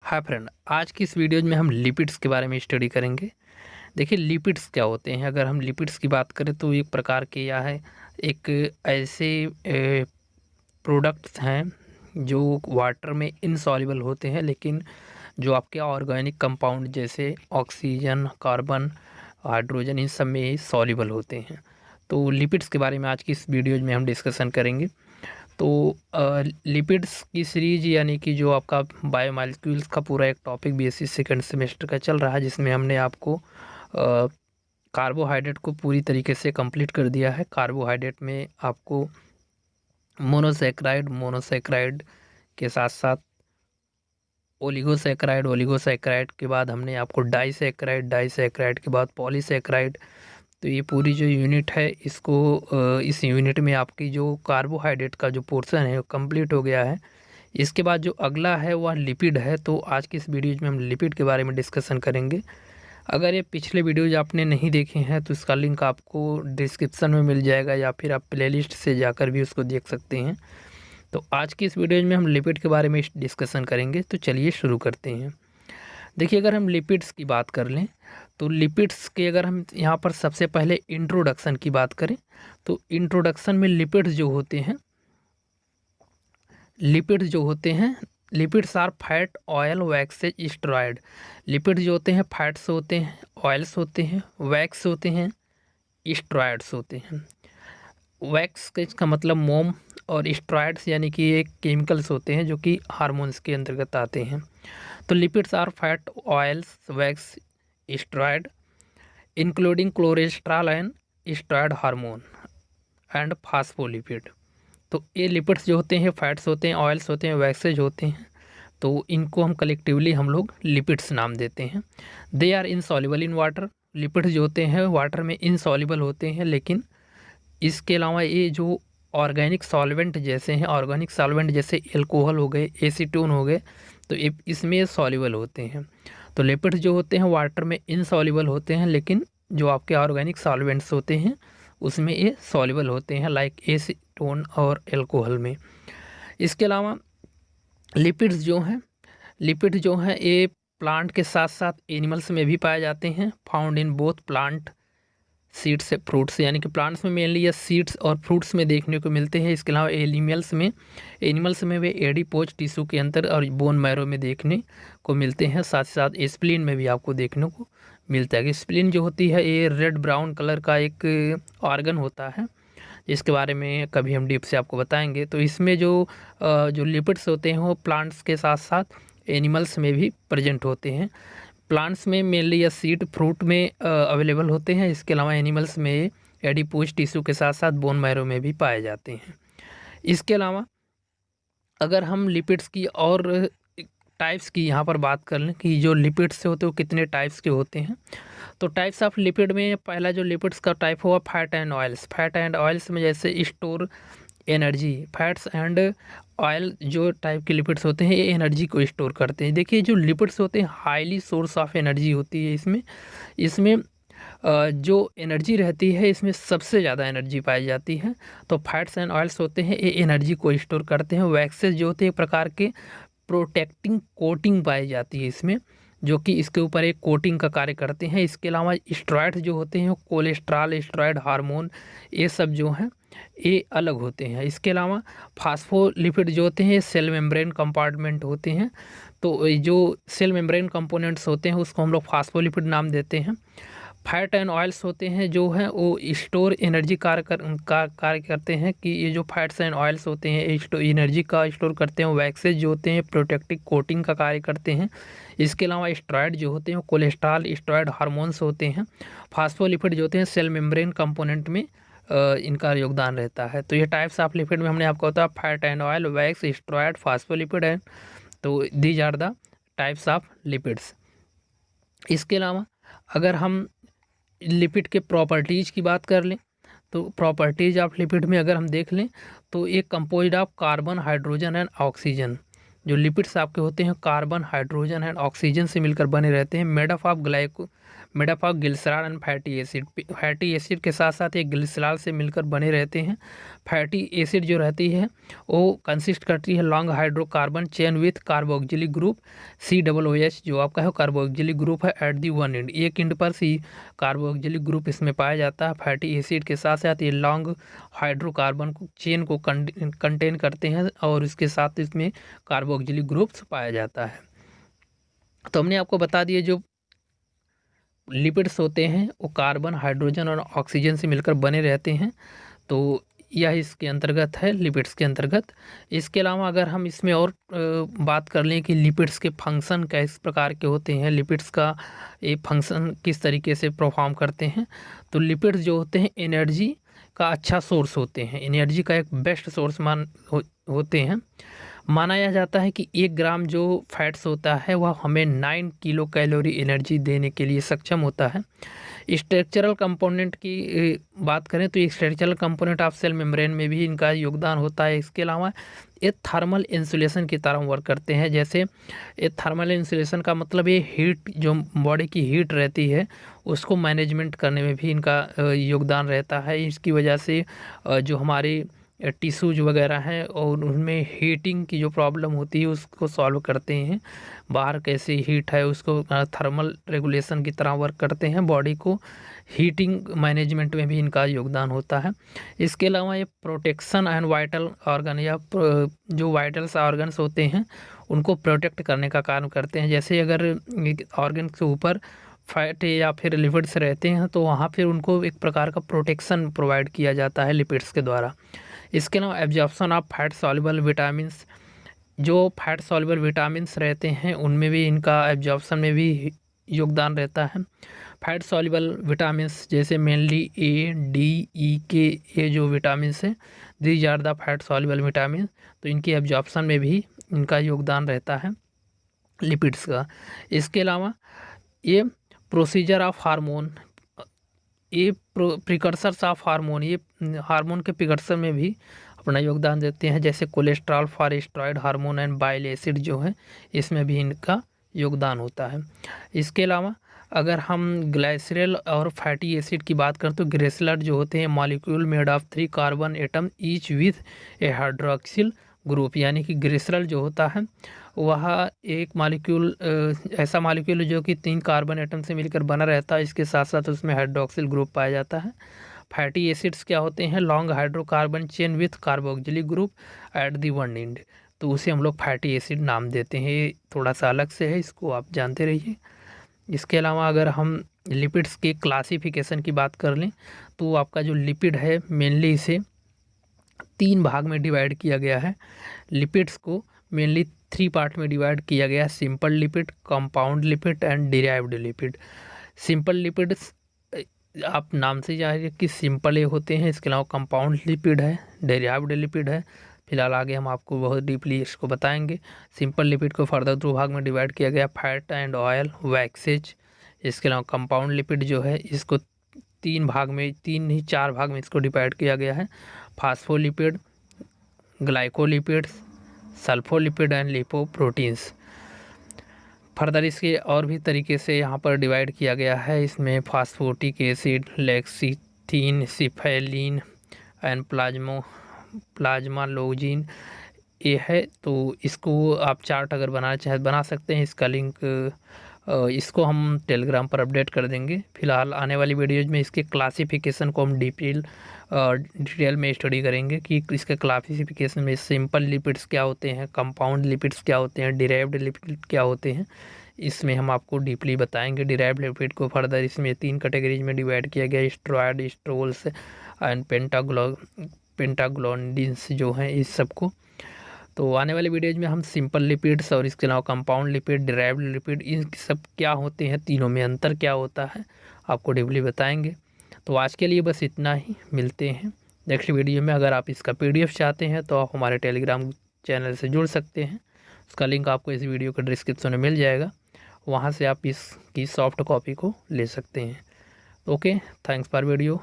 Hi friend, आज की इस वीडियो में हम लिपिड्स के बारे में स्टडी करेंगे। देखिए लिपिड्स क्या होते हैं। अगर हम लिपिड्स की बात करें तो एक प्रकार के यह है एक ऐसे प्रोडक्ट्स हैं जो वाटर में इनसॉल्युबल होते हैं, लेकिन जो आपके ऑर्गेनिक कंपाउंड जैसे ऑक्सीजन, कार्बन, हाइड्रोजन, इन सब में सॉल्युबल होते हैं। तो लिपिड्स के बारे में आज की इस वीडियो में हम डिस्कशन करेंगे। तो लिपिड्स की सीरीज यानी कि जो आपका बायोमॉलिक्यूल्स का पूरा एक टॉपिक बीएससी सेकंड सेमेस्टर का चल रहा है, जिसमें हमने आपको कार्बोहाइड्रेट को पूरी तरीके से कंप्लीट कर दिया है। कार्बोहाइड्रेट में आपको मोनोसैकराइड के साथ साथ ओलिगोसैकराइड के बाद हमने आपको डाइसैकराइड के बाद पॉलीसैकराइड। तो ये पूरी जो यूनिट है इस यूनिट में आपकी जो कार्बोहाइड्रेट का जो पोर्शन है वो कंप्लीट हो गया है। इसके बाद जो अगला है वह लिपिड है। तो आज की इस वीडियो में हम लिपिड के बारे में डिस्कशन करेंगे। अगर ये पिछले वीडियोज आपने नहीं देखे हैं तो इसका लिंक आपको डिस्क्रिप्शन में मिल जाएगा, या फिर आप प्लेलिस्ट से जाकर भी उसको देख सकते हैं। तो आज की इस वीडियो में हम लिपिड के बारे में डिस्कशन करेंगे। तो चलिए शुरू करते हैं। देखिए, अगर हम लिपिड्स की बात कर लें तो लिपिड्स के अगर हम यहाँ पर सबसे पहले इंट्रोडक्शन की बात करें तो इंट्रोडक्शन में लिपिड्स जो होते हैं lipids are fat, oil, waxes, steroid. Lipids जो होते हैं फैट्स होते हैं, ऑयल्स होते हैं, वैक्स होते हैं, स्टेरॉयड्स होते हैं। वैक्स का मतलब मोम, और स्टेरॉयड्स यानी कि ये केमिकल्स होते हैं जो कि हार्मोन्स के अंतर्गत आते हैं। तो lipids are fat, oils, wax, steroid including cholesterol and steroid hormone and phospholipid. तो ये लिपिड्स जो होते हैं फैट्स होते हैं, ऑयल्स होते हैं, वैक्सेज होते हैं। तो इनको हम कलेक्टिवली हम लोग लिपिड्स नाम देते हैं। They are insoluble in water. Lipids जो होते हैं वाटर में इनसॉल्युबल होते हैं, लेकिन इसके अलावा ये जो ऑर्गेनिक सॉल्वेंट जैसे एल्कोहल हो गए, एसीटोन हो गए, तो इसमें सॉल्युबल होते हैं। तो लिपिड्स जो होते हैं वाटर में इनसॉल्युबल होते हैं, लेकिन जो आपके ऑर्गेनिक सॉल्वेंट्स होते हैं उसमें ये सॉल्युबल होते हैं, लाइक एसीटोन और एल्कोहल में। इसके अलावा लिपिड्स जो हैं ये प्लांट के साथ साथ एनिमल्स में भी पाए जाते हैं। Found in both plant, seeds, fruits, यानी कि प्लांट्स में मेनली ये सीड्स और फ्रूट्स में देखने को मिलते हैं। इसके अलावा एनिमल्स में वे एडिपोज टिश्यू के अंदर और बोन मैरो में देखने को मिलते हैं। साथ ही साथ स्प्लीन में भी आपको देखने को मिलता है। स्प्लीन जो होती है ये रेड ब्राउन कलर का एक ऑर्गन होता है, इसके बारे में कभी हम डीप से आपको बताएंगे। तो इसमें जो लिपिड्स होते हैं वो प्लांट्स के साथ साथ एनिमल्स में भी प्रेजेंट होते हैं। प्लांट्स में मेनली या सीड फ्रूट में अवेलेबल होते हैं। इसके अलावा एनिमल्स में एडिपोज टिश्यू के साथ साथ बोन मैरो में भी पाए जाते हैं। इसके अलावा अगर हम लिपिड्स की और टाइप्स की यहाँ पर बात कर लें कि जो लिपिड्स होते हैं वो कितने टाइप्स के होते हैं, तो टाइप्स ऑफ लिपिड में पहला जो लिपिड्स का टाइप हुआ फैट एंड ऑयल्स में जैसे store energy. Fats and oil जो टाइप के लिपिड्स होते हैं ये एनर्जी को स्टोर करते हैं। देखिए, जो लिपिड्स होते हैं हाईली सोर्स ऑफ एनर्जी होती है। इसमें जो एनर्जी रहती है इसमें सबसे ज़्यादा एनर्जी पाई जाती है। तो फैट्स एंड ऑयल्स होते हैं ये एनर्जी को स्टोर करते हैं। वैक्सेस जो होते हैं एक प्रकार के प्रोटेक्टिंग कोटिंग पाई जाती है इसमें, जो कि इसके ऊपर एक कोटिंग का कार्य करते हैं। इसके अलावा स्टेरॉयड्स जो होते हैं कोलेस्ट्रॉल, स्टेरॉयड हार्मोन, ये सब जो हैं ये अलग होते हैं। इसके अलावा फास्फोलिपिड जो होते हैं सेल मेम्ब्रेन कंपार्टमेंट होते हैं। तो जो सेल मेम्ब्रेन कंपोनेंट्स होते हैं उसको हम लोग फास्फोलिपिड नाम देते हैं। फैट एंड ऑयल्स होते हैं जो हैं वो स्टोर एनर्जी कार्य करते हैं, कि ये जो फैट्स एंड ऑयल्स होते हैं एनर्जी का स्टोर करते हैं। वैक्सेज जो होते हैं प्रोटेक्टिव कोटिंग का कार्य करते हैं। इसके अलावा स्टेरॉयड जो होते हैं कोलेस्ट्रॉल, स्टेरॉयड हार्मोन्स होते हैं। फास्फोलिपिड जो होते हैं सेल मेम्ब्रेन कंपोनेंट में इनका योगदान रहता है। तो ये टाइप्स ऑफ लिपिड में हमने आपको बताया fat and oil, wax, steroid, phospholipid and, तो these are the types of lipids. इसके अलावा अगर हम लिपिड के प्रॉपर्टीज़ की बात कर लें तो प्रॉपर्टीज़ ऑफ लिपिड में अगर हम देख लें तो ये composed of carbon, hydrogen and oxygen. जो लिपिड्स आपके होते हैं कार्बन, हाइड्रोजन एंड ऑक्सीजन से मिलकर बने रहते हैं। Made up of glycerol and fatty acid. Fatty acid के साथ साथ ये ग्लिसरॉल से मिलकर बने रहते हैं। फैटी एसिड जो रहती है वो कंसिस्ट करती है long hydrocarbon chain with carboxylic group COOH, जो आपका है कार्बोक्सिलिक ग्रुप है एट दी वन एंड, एक एंड पर सी कार्बोक्सिलिक ग्रुप इसमें पाया जाता है। फैटी एसिड के साथ साथ ये लॉन्ग हाइड्रोकार्बन चेन को कंटेन करते हैं और इसके साथ इसमें कार्बोक्सिलिक ग्रुप्स पाया जाता है। तो हमने आपको बता दिया जो लिपिड्स होते हैं वो कार्बन, हाइड्रोजन और ऑक्सीजन से मिलकर बने रहते हैं, तो यह इसके अंतर्गत है, लिपिड्स के अंतर्गत। इसके अलावा अगर हम इसमें और बात कर लें कि लिपिड्स के फंक्शन किस प्रकार के होते हैं, लिपिड्स का ये फंक्शन किस तरीके से परफॉर्म करते हैं, तो लिपिड्स जो होते हैं एनर्जी का अच्छा सोर्स होते हैं, एनर्जी का एक बेस्ट सोर्स होते हैं। माना यह जाता है कि 1 ग्राम जो फैट्स होता है वह हमें 9 किलो कैलोरी एनर्जी देने के लिए सक्षम होता है। स्ट्रक्चरल कंपोनेंट की बात करें तो structural component of cell membrane में भी इनका योगदान होता है। इसके अलावा ये थर्मल इंसुलेशन की तरह वर्क करते हैं। जैसे ये थर्मल इंसुलेशन का मतलब ये हीट, जो बॉडी की हीट रहती है उसको मैनेजमेंट करने में भी इनका योगदान रहता है। इसकी वजह से जो हमारी टिश्यूज वगैरह हैं और उनमें हीटिंग की जो प्रॉब्लम होती है उसको सॉल्व करते हैं। बाहर कैसे हीट है उसको थर्मल रेगुलेशन की तरह वर्क करते हैं। बॉडी को हीटिंग मैनेजमेंट में भी इनका योगदान होता है। इसके अलावा ये प्रोटेक्शन एंड वाइटल ऑर्गन, या जो वाइटल्स ऑर्गन्स होते हैं उनको प्रोटेक्ट करने का काम करते हैं। जैसे अगर ऑर्गन के ऊपर फैट या फिर लिपिड्स रहते हैं तो वहाँ फिर उनको एक प्रकार का प्रोटेक्शन प्रोवाइड किया जाता है लिपिड्स के द्वारा। इसके अलावा absorption of fat soluble vitamins, जो फैट सॉल्युबल विटामिन्स रहते हैं उनमें भी इनका एब्जॉर्प्शन में भी योगदान रहता है। फैट सॉल्युबल विटामिन्स जैसे mainly A, D, E, K, ये जो विटामिन्स हैं, these are the fat soluble vitamin, तो इनकी एब्जॉर्प्शन में भी इनका योगदान रहता है लिपिड्स का। इसके अलावा ये प्रोसीजर ऑफ हार्मोन, ये प्रिकर्सर्स ऑफ हार्मोन, ये हार्मोन के प्रिकर्सर में भी अपना योगदान देते हैं। जैसे cholesterol for steroid hormone and bile acid जो है इसमें भी इनका योगदान होता है। इसके अलावा अगर हम ग्लाइसरॉल और फैटी एसिड की बात करें तो ग्लिसरॉल जो होते हैं molecule made of 3 carbon atom each with A hydroxyl group, यानी कि ग्लिसरॉल जो होता है वह एक मॉलिक्यूल, ऐसा मॉलिक्यूल जो कि 3 कार्बन एटम से मिलकर बना रहता है, इसके साथ साथ उसमें हाइड्रोक्सिल ग्रुप पाया जाता है। फैटी एसिड्स क्या होते हैं, long hydrocarbon chain with carboxylic group at the one and, तो उसे हम लोग फैटी एसिड नाम देते हैं। ये थोड़ा सा अलग से है, इसको आप जानते रहिए। इसके अलावा अगर हम लिपिड्स के क्लासिफिकेशन की बात कर लें तो आपका जो लिपिड है मेनली इसे 3 भाग में डिवाइड किया गया है। लिपिड्स को मेनली 3 पार्ट में डिवाइड किया गया है, simple lipid, compound lipid and derived lipid. Simple lipids आप नाम से जानिए कि सिंपल ये होते हैं। इसके अलावा कंपाउंड लिपिड है, डिराइव्ड लिपिड है। फिलहाल आगे हम आपको बहुत डीपली इसको बताएंगे। सिंपल लिपिड को फर्दर 2 भाग में डिवाइड किया गया, फैट एंड ऑयल, वैक्सेज। इसके अलावा कंपाउंड लिपिड जो है इसको 3 भाग में, 3 नहीं 4 भाग में इसको डिवाइड किया गया है, phospholipid, glycolipids, sulfolipid and lipoproteins. Further इसके और भी तरीके से यहाँ पर डिवाइड किया गया है। इसमें फास्फोटिक एसिड, लेक्सिथिन, सिफेलिन एंड प्लाज्मालोजिन ये है। तो इसको आप चार्ट अगर बनाना चाहें बना सकते हैं। इसका लिंक इसको हम टेलीग्राम पर अपडेट कर देंगे। फिलहाल आने वाली वीडियोज में इसके क्लासिफिकेशन को हम डिटेल में स्टडी करेंगे कि इसके क्लासिफिकेशन में सिंपल लिपिड्स क्या होते हैं, कंपाउंड लिपिड्स क्या होते हैं, डिराइव्ड लिपिड क्या होते हैं, इसमें हम आपको डीपली बताएंगे। डिराइव्ड लिपिड को फर्दर इसमें 3 कैटेगरीज में डिवाइड किया गया, स्टेरॉयड, स्ट्रोल्स एंड पेंटाग्लोनिन्स जो हैं इस सब को। तो आने वाले वीडियोज में हम सिंपल लिपिड्स और इसके अलावा कंपाउंड लिपिड, डिराइव्ड लिपिड, इन सब क्या होते हैं, तीनों में अंतर क्या होता है, आपको डीपली बताएंगे। तो आज के लिए बस इतना ही, मिलते हैं नेक्स्ट वीडियो में। अगर आप इसका PDF चाहते हैं तो आप हमारे टेलीग्राम चैनल से जुड़ सकते हैं, उसका लिंक आपको इस वीडियो के डिस्क्रिप्शन में मिल जाएगा, वहाँ से आप इसकी सॉफ्ट कॉपी को ले सकते हैं। Okay, thanks for video.